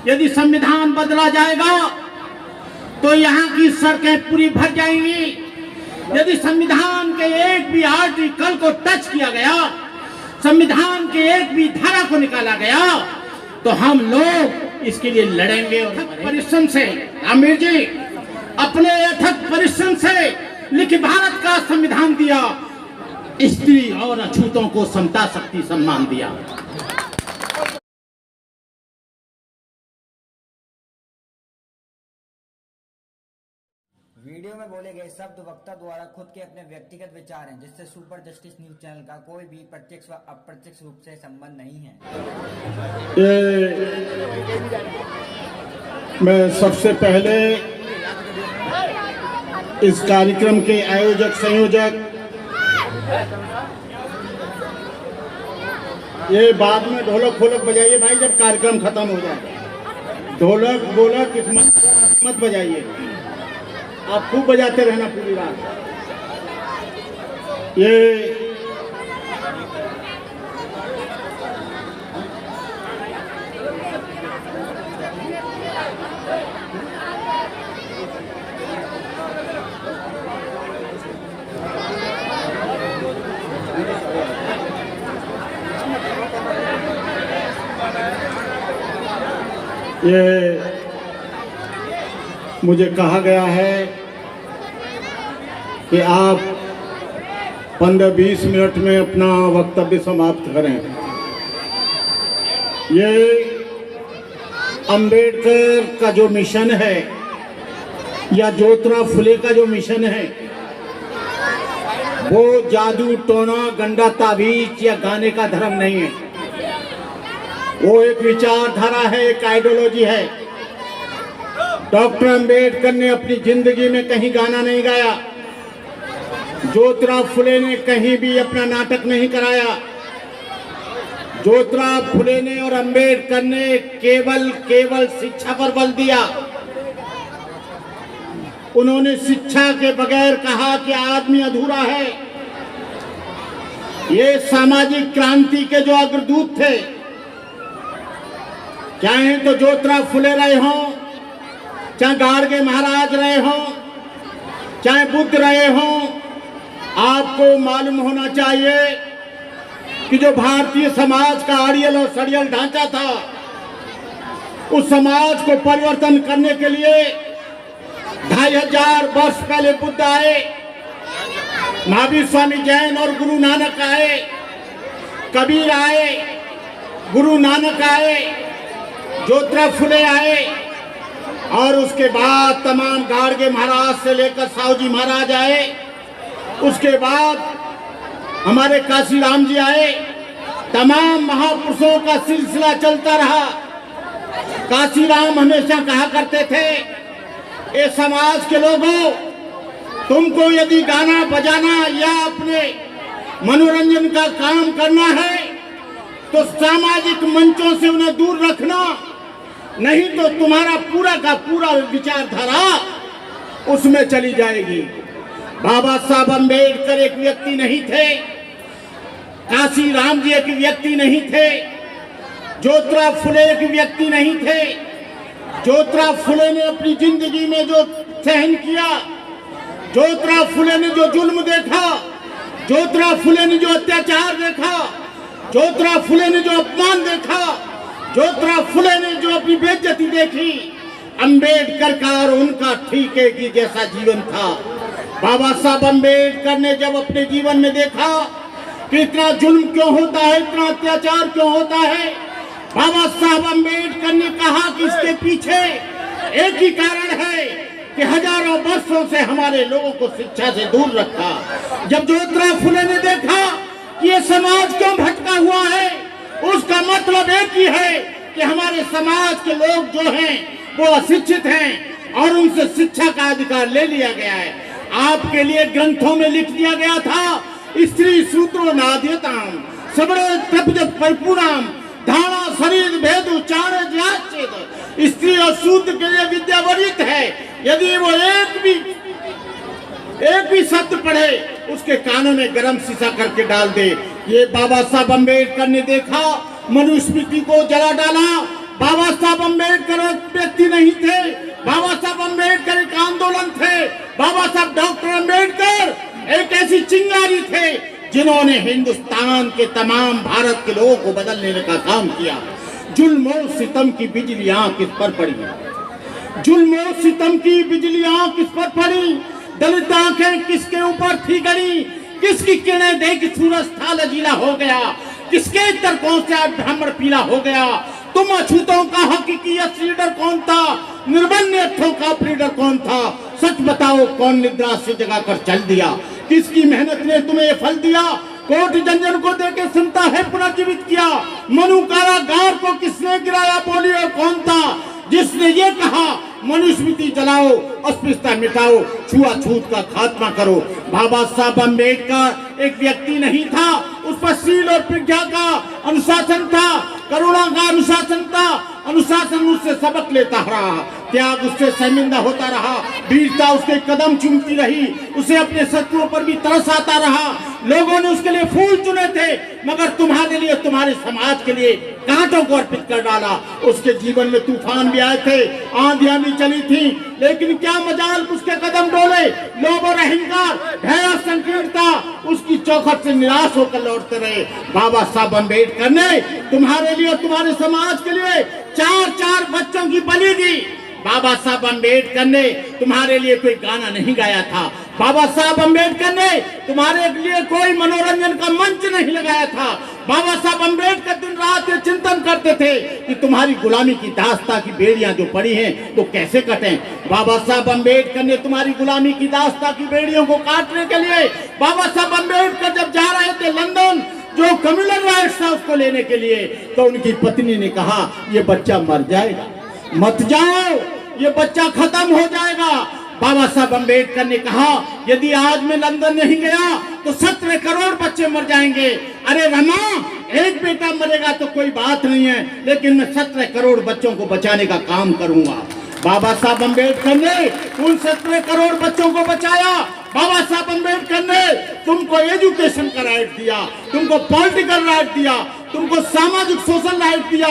यदि संविधान बदला जाएगा तो यहाँ की सड़कें पूरी भर जाएंगी। यदि संविधान के एक भी आर्टिकल को टच किया गया, संविधान के एक भी धारा को निकाला गया, तो हम लोग इसके लिए लड़ेंगे। और परिश्रम से आमिर जी अपने अथक परिश्रम से लिखित भारत का संविधान दिया, स्त्री और अछूतों को समता शक्ति सम्मान दिया। वीडियो में बोले गए शब्द वक्ता द्वारा खुद के अपने व्यक्तिगत विचार हैं, जिससे सुपर जस्टिस न्यूज चैनल का कोई भी प्रत्यक्ष व अप्रत्यक्ष रूप से संबंध नहीं है। मैं सबसे पहले इस कार्यक्रम के आयोजक संयोजक, ये बाद में ढोलक खोलक बजाइए भाई, जब कार्यक्रम खत्म हो जाए ढोलक बोलक मत बजाइए, आप खूब बजाते रहना पूरी रात। ये मुझे कहा गया है कि आप 15-20 मिनट में अपना वक्तव्य समाप्त करें। ये अंबेडकर का जो मिशन है या ज्योतिराव फुले का जो मिशन है, वो जादू टोना गंडा ताबीज या गाने का धर्म नहीं है। वो एक विचारधारा है, एक आइडियोलॉजी है। डॉक्टर अंबेडकर ने अपनी जिंदगी में कहीं गाना नहीं गाया, ज्योतिराव फुले ने कहीं भी अपना नाटक नहीं कराया। ज्योतिराव फुले ने और अंबेडकर ने केवल शिक्षा पर बल दिया। उन्होंने शिक्षा के बगैर कहा कि आदमी अधूरा है। ये सामाजिक क्रांति के जो अग्रदूत थे, चाहे तो ज्योतिराव फुले रहे हों, चाहे गाड़गे महाराज रहे हों, चाहे बुद्ध रहे हों, आपको मालूम होना चाहिए कि जो भारतीय समाज का अड़ियल और सड़ियल ढांचा था, उस समाज को परिवर्तन करने के लिए 2500 वर्ष पहले बुद्ध आए, महावीर स्वामी जैन और गुरु नानक आए, कबीर आए, गुरु नानक आए, ज्योतिराव फुले आए, और उसके बाद तमाम गाड़गे महाराज से लेकर साहूजी महाराज आए। उसके बाद हमारे काशीराम जी आए। तमाम महापुरुषों का सिलसिला चलता रहा। काशीराम हमेशा कहा करते थे, ये समाज के लोगों, तुमको यदि गाना बजाना या अपने मनोरंजन का काम करना है तो सामाजिक मंचों से उन्हें दूर रखना, नहीं तो तुम्हारा पूरा का पूरा विचारधारा उसमें चली जाएगी। बाबा साहब अंबेडकर एक व्यक्ति नहीं थे, काशीराम जी एक व्यक्ति नहीं थे, ज्योतिराव फुले एक व्यक्ति नहीं थे। ज्योतिराव फुले ने अपनी जिंदगी में जो सहन किया, ज्योतिराव फुले ने जो जुल्म देखा, ज्योतिराव फुले ने जो अत्याचार देखा, ज्योतिराव फुले ने जो अपमान देखा, ज्योतिराव फुले ने जो अपनी बेइज्जती देखी, अंबेडकर का और उनका ठीके की जैसा जीवन था। बाबा साहब अंबेडकर ने जब अपने जीवन में देखा कि इतना जुल्म क्यों होता है, इतना अत्याचार क्यों होता है, बाबा साहब अंबेडकर ने कहा कि इसके पीछे एक ही कारण है कि हजारों वर्षों से हमारे लोगों को शिक्षा से दूर रखा। जब ज्योतिराव फुले ने देखा कि ये समाज क्यों भटका हुआ है, उसका मतलब एक ही है कि हमारे समाज के लोग जो हैं वो अशिक्षित हैं और उनसे शिक्षा का अधिकार ले लिया गया है। आपके लिए ग्रंथों में लिख दिया गया था, स्त्री सूत्रो नाद्यताम सबरे तपज परिपूर्णाम धारणा शरीर भेद उच्चारण ज्ञात। स्त्री और शूद्र के लिए विद्या वर्जित है। यदि वो एक भी शब्द पढ़े, उसके कानों में गरम शीशा करके डाल दे। ये बाबा साहब अंबेडकर ने देखा, मनुस्मृति को जला डाला। बाबा साहब अंबेडकर व्यक्ति नहीं थे। बाबा साहब अम्बेडकर एक आंदोलन थे। बाबा साहब डॉक्टर अम्बेडकर एक ऐसी चिंगारी थे जिन्होंने हिंदुस्तान के तमाम भारत के लोगों को बदलने का काम किया। जुल्म और सितम की बिजलियां किस पर पड़ी? जुल्म और सितम की बिजलियां किस पर पड़ी? दलित आंखें किसके ऊपर थी गड़ी? किसकी किरणें देख सूरज था लजीला हो गया? किसके तरकों से भ्रमर पीला हो गया? तुम अछूतों का हकीकी लीडर कौन था? निर्बन्य अर्थों का लीडर कौन था? सच बताओ, कौन निद्रा से जगा कर चल दिया? किसकी मेहनत ने तुम्हें फल दिया? कोट जंजन को देके सुनता है पुनर्जीवित किया। मनु कारागार को किसने गिराया? बोलिए कौन था जिसने ये कहा मनुस्मृति जलाओ, अस्पृश्यता मिटाओ, छुआछूत का खात्मा करो? बाबा साहब अम्बेडकर एक व्यक्ति नहीं था, उस पर शील और प्रज्ञा का अनुशासन था, करुणा का अनुशासन था। अनुशासन उससे सबक लेता रहा, त्याग उससे शर्मिंदा होता रहा, वीरता उसके कदम चूमती रही, उसे अपने शत्रुओं पर भी तरस आता रहा। लोगों ने उसके लिए फूल चुने थे, मगर तुम्हारे लिए, तुम्हारे समाज के लिए कांटों को अर्पित कर डाला। उसके जीवन में तूफान भी आए थे, आंधियां भी चली थी, लेकिन क्या मजाल उसके कदम डोले। लोभ और अहंकार, भय और संकीर्णता उसकी चौखट से निराश होकर लौटते रहे। बाबा साहब अम्बेडकर ने तुम्हारे लिए, तुम्हारे समाज के लिए 4-4 बच्चों की बलि दी। बाबा साहब अम्बेडकर ने तुम्हारे लिए कोई गाना नहीं गाया था। बाबा साहब अम्बेडकर ने तुम्हारे लिए कोई मनोरंजन का मंच नहीं लगाया था। बाबा साहब अम्बेडकर दिन रात ये चिंतन करते थे कि तुम्हारी गुलामी की दास्ता की बेड़ियां जो पड़ी हैं तो कैसे कटें। बाबा साहब अम्बेडकर ने तुम्हारी गुलामी की दास्ता की बेड़ियों को काटने के लिए, बाबा साहब अम्बेडकर जब जा रहे थे लंदन, जो कम्युनल राइट्स था उसको लेने के लिए, तो उनकी पत्नी ने कहा ये बच्चा मर जाएगा, मत जाओ, ये बच्चा खत्म हो जाएगा। बाबा साहब अम्बेडकर ने कहा यदि आज मैं लंदन नहीं गया तो 17 करोड़ बच्चे मर जाएंगे। अरे रमा, एक बेटा मरेगा तो कोई बात नहीं है, लेकिन मैं 17 करोड़ बच्चों को बचाने का काम करूंगा। बाबा साहब अम्बेडकर ने उन 17 करोड़ बच्चों को बचाया। बाबा साहब अम्बेडकर ने तुमको एजुकेशन का राइट दिया, तुमको पॉलिटिकल राइट दिया, तुमको सामाजिक सोशल राइट दिया।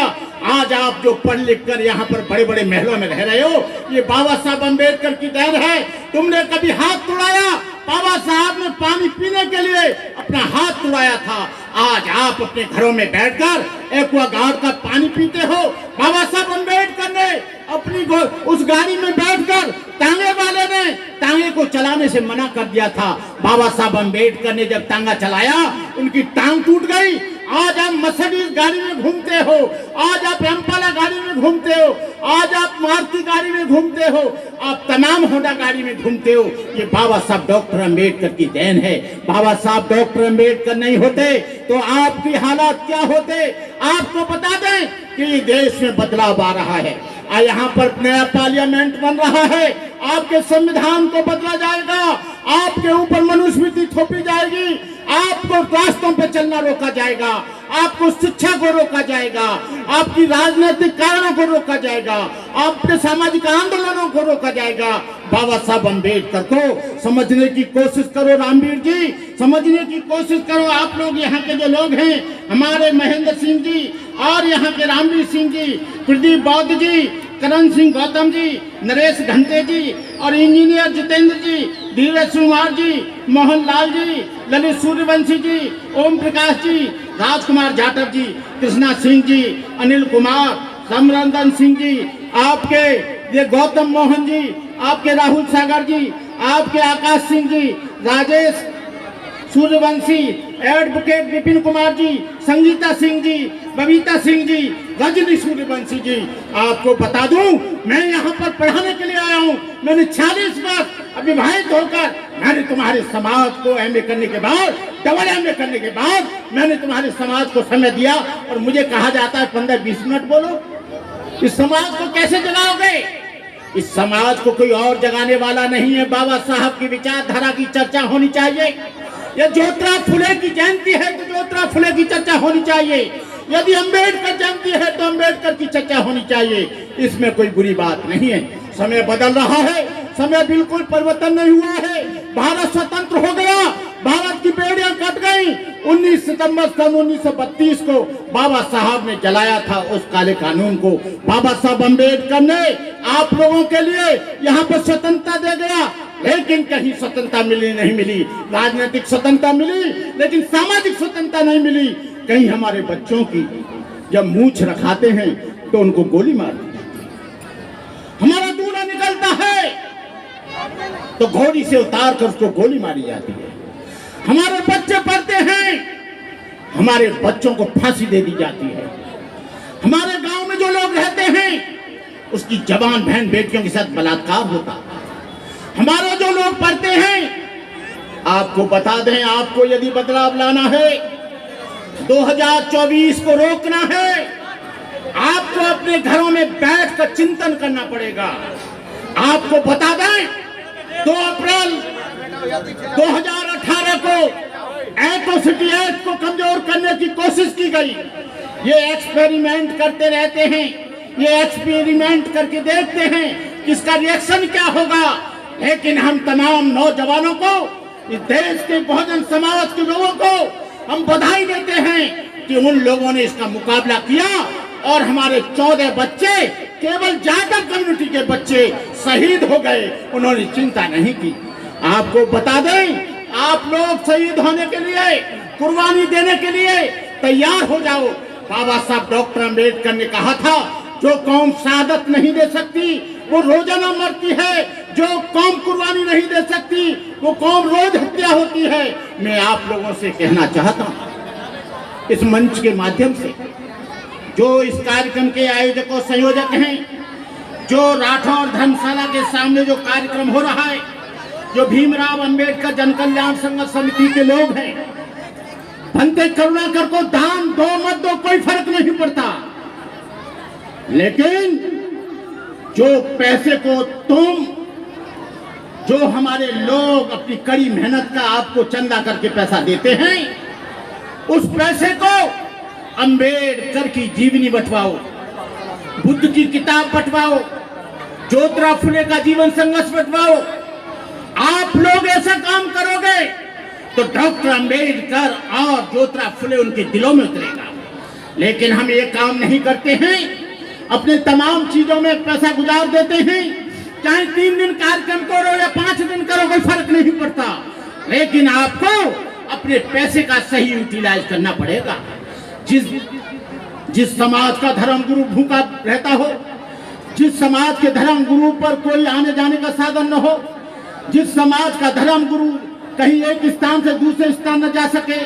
आज आप जो पढ़ लिख कर यहाँ पर बड़े बड़े महलों में रह रहे हो, ये बाबा साहब अम्बेडकर की देन है। तुमने कभी हाथ तुड़ाया? बाबा साहब ने पानी पीने के लिए अपना हाथ तुड़ाया था। आज आप अपने घरों में बैठकर एक्वागार्ड का पानी पीते हो। बाबा साहब अम्बेडकर ने अपनी उस गाड़ी में बैठकर, तांगे वाले ने तांगे को चलाने से मना कर दिया था। बाबा साहब अम्बेडकर ने जब तांगा चलाया, उनकी टांग टूट गई। आज आप मर्सिडीज गाड़ी में घूमते हो, आज आप एम्पाला गाड़ी में घूमते हो, आज आप मारुति गाड़ी में घूमते हो, आप तमाम होंडा गाड़ी में घूमते हो। ये बाबा साहब डॉक्टर अम्बेडकर की देन है। बाबा साहब डॉक्टर अम्बेडकर नहीं होते तो आपकी हालात क्या होते? आपको बता दें कि ये देश में बदलाव आ रहा है, यहाँ पर नया पार्लियामेंट बन रहा है, आपके संविधान को बदला जाएगा, आपके ऊपर मनुस्मृति थोपी जाएगी, आपको रास्तों पे चलना रोका जाएगा, आपको शिक्षा को रोका जाएगा, आपकी राजनीतिक कारणों को रोका जाएगा, आपके सामाजिक आंदोलनों को रोका जाएगा। बाबा साहब अम्बेडकर को समझने की कोशिश करो रामवीर जी, समझने की कोशिश करो। आप लोग यहाँ के जो लोग हैं, हमारे महेंद्र सिंह जी और यहाँ के रामवीर सिंह जी, प्रदीप बौद्ध जी, करण सिंह गौतम जी, नरेश घंटे जी और इंजीनियर जितेंद्र जी, धीरज कुमार जी, मोहन लाल जी, ललित सूर्यवंशी जी, ओम प्रकाश जी, राजकुमार जाटव जी, कृष्णा सिंह जी, अनिल कुमार, समरंजन सिंह जी, आपके ये गौतम मोहन जी, आपके राहुल सागर जी, आपके आकाश सिंह जी, राजेश सूर्यवंशी, एडवोकेट विपिन कुमार जी, संगीता सिंह जी, बबीता सिंह जी, रजनी सूर्यवंशी जी। आपको बता दूं, मैं यहाँ पर पढ़ाने के लिए आया हूँ। मैंने 40 वर्ष अविवाहित होकर मैंने तुम्हारे समाज को एमए करने के बाद, डबल एमए करने के बाद मैंने तुम्हारे समाज को समय दिया, और मुझे कहा जाता है 15-20 मिनट बोलो। इस समाज को कैसे जगाओगे? इस समाज को कोई और जगाने वाला नहीं है। बाबा साहब की विचारधारा की चर्चा होनी चाहिए। ये ज्योतिराव फुले की जयंती है तो ज्योतिराव फुले की चर्चा होनी चाहिए। यदि अम्बेडकर जयंती है तो अम्बेडकर की चर्चा होनी चाहिए। इसमें कोई बुरी बात नहीं है। समय बदल रहा है, समय बिल्कुल परिवर्तन नहीं हुआ है। भारत स्वतंत्र हो गया, भारत की बेड़ियां कट गई, 19 सितंबर सन 1932 को बाबा साहब ने जलाया था उस काले कानून को। बाबा साहब अम्बेडकर ने आप लोगों के लिए यहाँ पर स्वतंत्रता दे गया, लेकिन कहीं स्वतंत्रता मिली नहीं मिली। राजनीतिक स्वतंत्रता मिली, लेकिन सामाजिक स्वतंत्रता नहीं मिली। कहीं हमारे बच्चों की जब मूंछ रखाते हैं तो उनको गोली मार दी जाती है। हमारा दूल्हा निकलता है तो घोड़ी से उतार कर उसको गोली मारी जाती है। हमारे बच्चे पढ़ते हैं, हमारे बच्चों को फांसी दे दी जाती है। हमारे गांव में जो लोग रहते हैं उसकी जवान बहन बेटियों के साथ बलात्कार होता है। हमारे जो लोग पढ़ते हैं, आपको बता दें, आपको यदि बदलाव लाना है, 2024 को रोकना है, आपको अपने घरों में बैठकर चिंतन करना पड़ेगा। आपको बता दें, 2 अप्रैल 2018 को एट्रोसिटी एक्ट को कमजोर करने की कोशिश की गई। ये एक्सपेरिमेंट करते रहते हैं, ये एक्सपेरिमेंट करके देखते हैं कि इसका रिएक्शन क्या होगा। लेकिन हम तमाम नौजवानों को, इस देश के बहुजन समाज के लोगों को हम बधाई देते हैं कि उन लोगों ने इसका मुकाबला किया और हमारे 14 बच्चे, केवल जाटव कम्युनिटी के बच्चे शहीद हो गए। उन्होंने चिंता नहीं की। आपको बता दें, आप लोग शहीद होने के लिए, कुर्बानी देने के लिए तैयार हो जाओ। बाबा साहब डॉक्टर अम्बेडकर ने कहा था, जो कौम शहादत नहीं दे सकती वो रोजाना मरती है, जो कौम कुर्बानी नहीं दे सकती वो कौम रोज हत्या होती है। मैं आप लोगों से कहना चाहता हूं इस मंच के माध्यम से, जो इस कार्यक्रम के आयोजक और संयोजक हैं, जो राठौर धर्मशाला के सामने जो कार्यक्रम हो रहा है, जो भीमराव अंबेडकर जन कल्याण संघर्ष समिति के लोग हैं, भंते करुणाकर को दान दो मत दो कोई फर्क नहीं पड़ता, लेकिन जो पैसे को तुम, जो हमारे लोग अपनी कड़ी मेहनत का आपको चंदा करके पैसा देते हैं, उस पैसे को अंबेडकर की जीवनी बंटवाओ, बुद्ध की किताब बंटवाओ, ज्योतिराव फुले का जीवन संघर्ष बंटवाओ। आप लोग ऐसा काम करोगे तो डॉक्टर अंबेडकर और ज्योतिराव फुले उनके दिलों में उतरेगा। लेकिन हम ये काम नहीं करते हैं, अपने तमाम चीजों में पैसा गुजार देते हैं। चाहे 3 दिन कार्यक्रम करो या 5 दिन करो, कोई फर्क नहीं पड़ता, लेकिन आपको अपने पैसे का सही यूटिलाइज करना पड़ेगा। जिस समाज का धर्म गुरु भूखा रहता हो, जिस समाज के धर्म गुरु पर कोई आने जाने का साधन न हो, जिस समाज का धर्म गुरु कहीं एक स्थान से दूसरे स्थान न जा सके,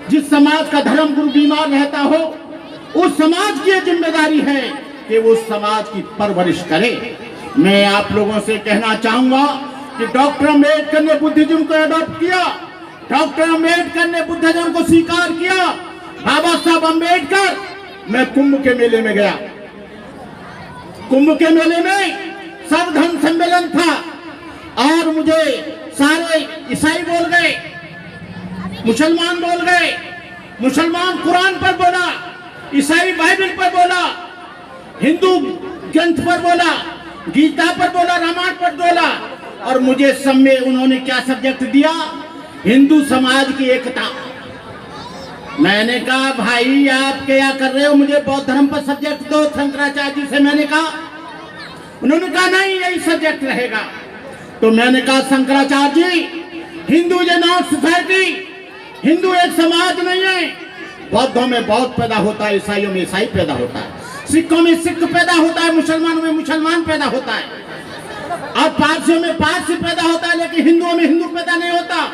जिस समाज का धर्म गुरु बीमार रहता हो, उस समाज की जिम्मेदारी है कि वो समाज की परवरिश करे। मैं आप लोगों से कहना चाहूंगा कि डॉक्टर अम्बेडकर ने बुद्धिज्म को अडॉप्ट किया, डॉक्टर अम्बेडकर ने बुद्धिज्म को स्वीकार किया। बाबा साहब अम्बेडकर, मैं कुंभ के मेले में गया, कुंभ के मेले में सर्वधर्म सम्मेलन था और मुझे सारे ईसाई बोल गए, मुसलमान बोल गए। मुसलमान कुरान पर बोला, ईसाई बाइबल पर बोला, हिंदू ग्रंथ पर बोला, गीता पर बोला, रामायण पर बोला, और मुझे सब में उन्होंने क्या सब्जेक्ट दिया, हिंदू समाज की एकता। मैंने कहा भाई आप क्या कर रहे हो, मुझे बौद्ध धर्म पर सब्जेक्ट दो। शंकराचार्य जी से मैंने कहा, उन्होंने कहा नहीं यही सब्जेक्ट रहेगा। तो मैंने कहा Shankaracharya ji, Hindu is not society, Hindu एक समाज नहीं है। बौद्धों में बौद्ध पैदा होता है, ईसाइयों में ईसाई पैदा होता है, सिखों में सिख पैदा होता है, मुसलमानों में मुसलमान पैदा होता है, और पारसियों में पारसी पैदा होता है, लेकिन हिंदुओं में हिंदू पैदा नहीं होता।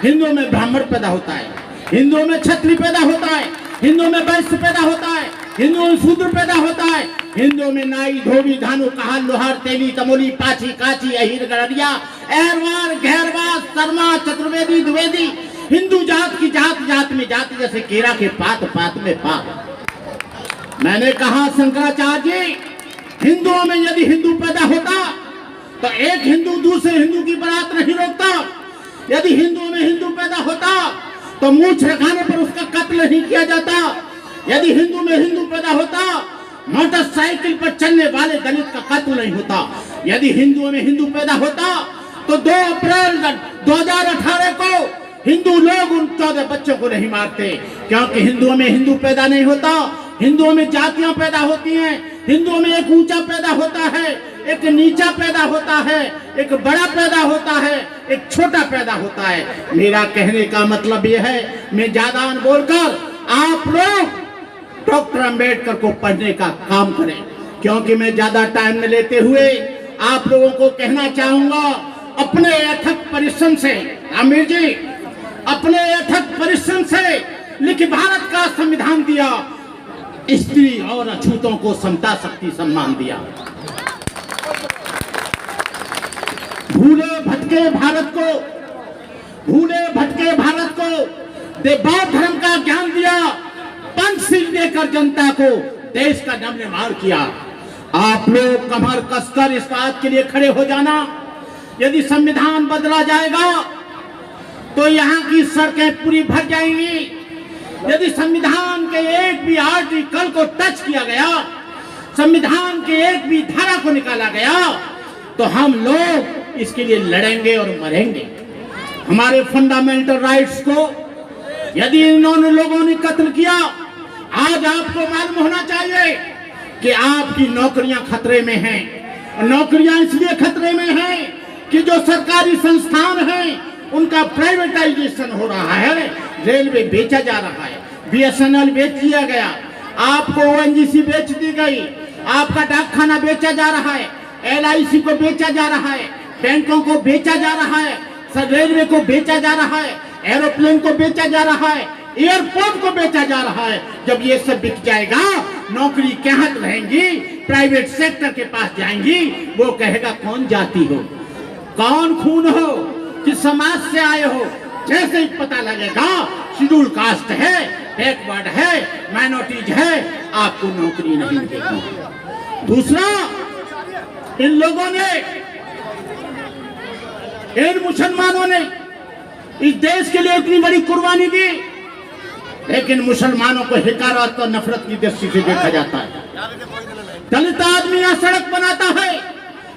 हिंदुओं में ब्राह्मण पैदा होता है, हिंदुओं में क्षत्रिय पैदा होता है, हिंदुओं में वैश्य पैदा होता है, हिंदुओं में शूद्र पैदा होता है, हिंदुओं में नाई धोबी धानु कहार लोहार तेली तमोली पाची काची अहिर गड़रिया एरवार घेरवार शर्मा चतुर्वेदी द्विवेदी। हिंदू जात की जात जात में जाति, जैसे केरा के पात पात में पात। मैंने कहा शंकराचार्य जी, हिंदुओं में यदि हिंदू पैदा होता तो एक हिंदू दूसरे हिंदू की बारात नहीं रोकता। यदि हिंदुओं में हिंदू पैदा होता तो मूंछ रखाने पर उसका कत्ल नहीं किया जाता। यदि हिंदू में हिंदू पैदा होता, मोटरसाइकिल पर चलने वाले दलित का कत्ल नहीं होता। यदि हिंदुओं में हिंदू पैदा होता तो 2 अप्रैल 2018 को हिंदू लोग उन 14 बच्चों को नहीं मारते, क्योंकि हिंदुओं में हिंदू पैदा नहीं होता, हिंदुओं में जातियां पैदा होती हैं, हिंदुओं में एक ऊंचा पैदा होता है, एक नीचा पैदा होता है, एक बड़ा पैदा होता है, एक छोटा पैदा होता है। मेरा कहने का मतलब यह है, मैं ज्यादा न बोलकर आप लोग डॉक्टर अंबेडकर को पढ़ने का काम करें, क्योंकि मैं ज्यादा टाइम न लेते हुए आप लोगों को कहना चाहूंगा, अपने अथक परिश्रम से, आमिर जी, अपने अथक परिश्रम से लिखित भारत का संविधान दिया, स्त्री और अछूतों को समता शक्ति सम्मान दिया। भूले भटके भारत को बौद्ध धर्म का ज्ञान दिया, पंचशील देकर जनता को देश का नवनिर्माण किया। आप लोग कमर कसकर इस बात के लिए खड़े हो जाना, यदि संविधान बदला जाएगा तो यहाँ की सड़कें पूरी भर जाएंगी। यदि संविधान के एक भी आर्टिकल को टच किया गया, संविधान के एक भी धारा को निकाला गया, तो हम लोग इसके लिए लड़ेंगे और मरेंगे। हमारे फंडामेंटल राइट्स को यदि इन्होंने लोगों ने कत्ल किया, आज आपको मालूम होना चाहिए कि आपकी नौकरियां खतरे में हैं। नौकरियां इसलिए खतरे में हैं कि जो सरकारी संस्थान हैं उनका प्राइवेटाइजेशन हो रहा है, रेलवे बेचा जा रहा है, BSNL बेच दिया गया, आपको ONGC बेच दी गई, आपका डाकखाना बेचा जा रहा है, LIC को बेचा जा रहा है, बैंकों को बेचा जा रहा है, रेलवे को बेचा जा रहा है, एरोप्लेन को बेचा जा रहा है, एयरपोर्ट को बेचा जा रहा है। जब ये सब बिक जाएगा, नौकरी कहाँ रहेंगी? प्राइवेट सेक्टर के पास जाएंगी। वो कहेगा कौन जाति हो, कौन खून हो, किस समाज से आए हो। जैसे ही पता लगेगा शेड्यूल कास्ट है, बैकवर्ड है, माइनॉरिटीज है, आपको नौकरी नहीं मिलेगी। दूसरा, इन लोगों ने, इन मुसलमानों ने इस देश के लिए इतनी बड़ी कुर्बानी दी, लेकिन मुसलमानों को हिकारत और नफरत की दृष्टि से देखा जाता है। दलित आदमी यहाँ सड़क बनाता है,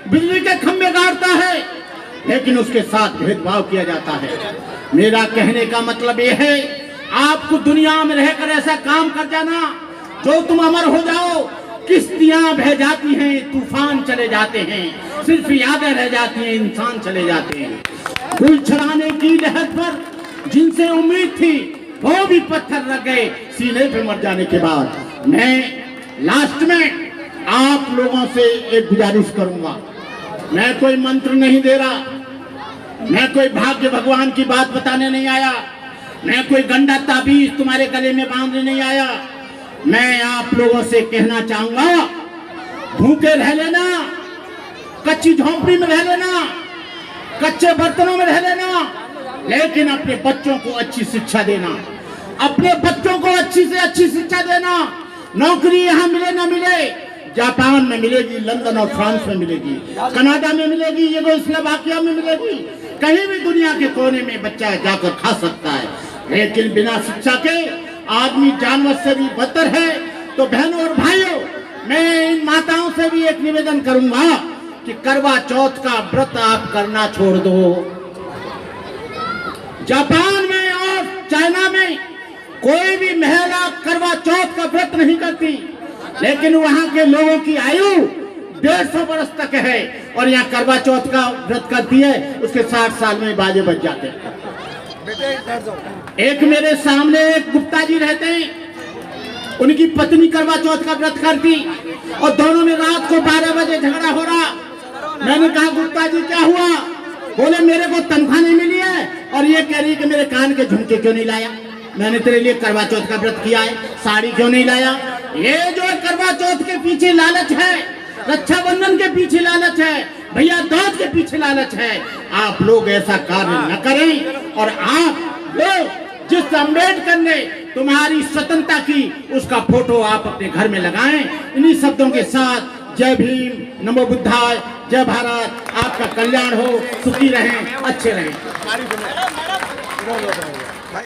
बिजली के खंभे गाड़ता है, लेकिन उसके साथ भेदभाव किया जाता है। मेरा कहने का मतलब यह है, आपको दुनिया में रहकर ऐसा काम कर जाना जो तुम अमर हो जाओ। किश्तियां बह जाती हैं, तूफान चले जाते हैं, सिर्फ यादें रह जाती हैं, इंसान चले जाते हैं। गुल छड़ाने की लहर पर जिनसे उम्मीद थी, वो भी पत्थर लग गए सीने पे मर जाने के बाद। मैं लास्ट में आप लोगों से एक गुजारिश करूंगा, मैं कोई मंत्र नहीं दे रहा, मैं कोई भाग्य भगवान की बात बताने नहीं आया, मैं कोई गंदा ताबीज तुम्हारे गले में बांधने नहीं आया। मैं आप लोगों से कहना चाहूंगा, भूखे रह लेना, कच्ची झोंपड़ी में रह लेना, कच्चे बर्तनों में रह लेना, लेकिन अपने बच्चों को अच्छी शिक्षा देना, अपने बच्चों को अच्छी से अच्छी शिक्षा देना। नौकरी यहाँ मिले ना मिले, जापान में मिलेगी, लंदन और फ्रांस में मिलेगी, कनाडा में मिलेगी, यूगोस्लाविया में मिलेगी, कहीं भी दुनिया के कोने में बच्चा जाकर खा सकता है। लेकिन बिना शिक्षा के आदमी जानवर से भी बदतर है। तो बहनों और भाइयों, मैं इन माताओं से भी एक निवेदन करूंगा कि करवा चौथ का व्रत आप करना छोड़ दो। जापान में और चाइना में कोई भी महिला करवा चौथ का व्रत नहीं करती, लेकिन वहां के लोगों की आयु 150 वर्ष तक है, और यहाँ करवा चौथ का व्रत करती है, उसके 60 साल में बाजे बज जाते हैं। एक मेरे सामने एक गुप्ता जी रहते हैं, उनकी पत्नी करवा चौथ का व्रत करती, और दोनों में रात को 12 बजे झगड़ा हो रहा। मैंने कहा गुप्ता जी क्या हुआ? बोले मेरे को तनख्वाह नहीं मिली है, और ये कह रही कि मेरे कान के झुमके क्यों नहीं लाया, मैंने तेरे लिए करवा चौथ का व्रत किया है, साड़ी क्यों नहीं लाया। ये जो करवा चौथ के पीछे लालच है, रक्षाबंधन के पीछे लालच है, भैया दूज के पीछे लालच है। आप लोग ऐसा कार्य न करें, और आप लोग जिस अम्बेडकर ने तुम्हारी स्वतंत्रता की, उसका फोटो आप अपने घर में लगाएं। इन्हीं शब्दों के साथ जय भीम, नमो बुद्धाय, जय भारत, आपका कल्याण हो, सुखी रहें, अच्छे रहें।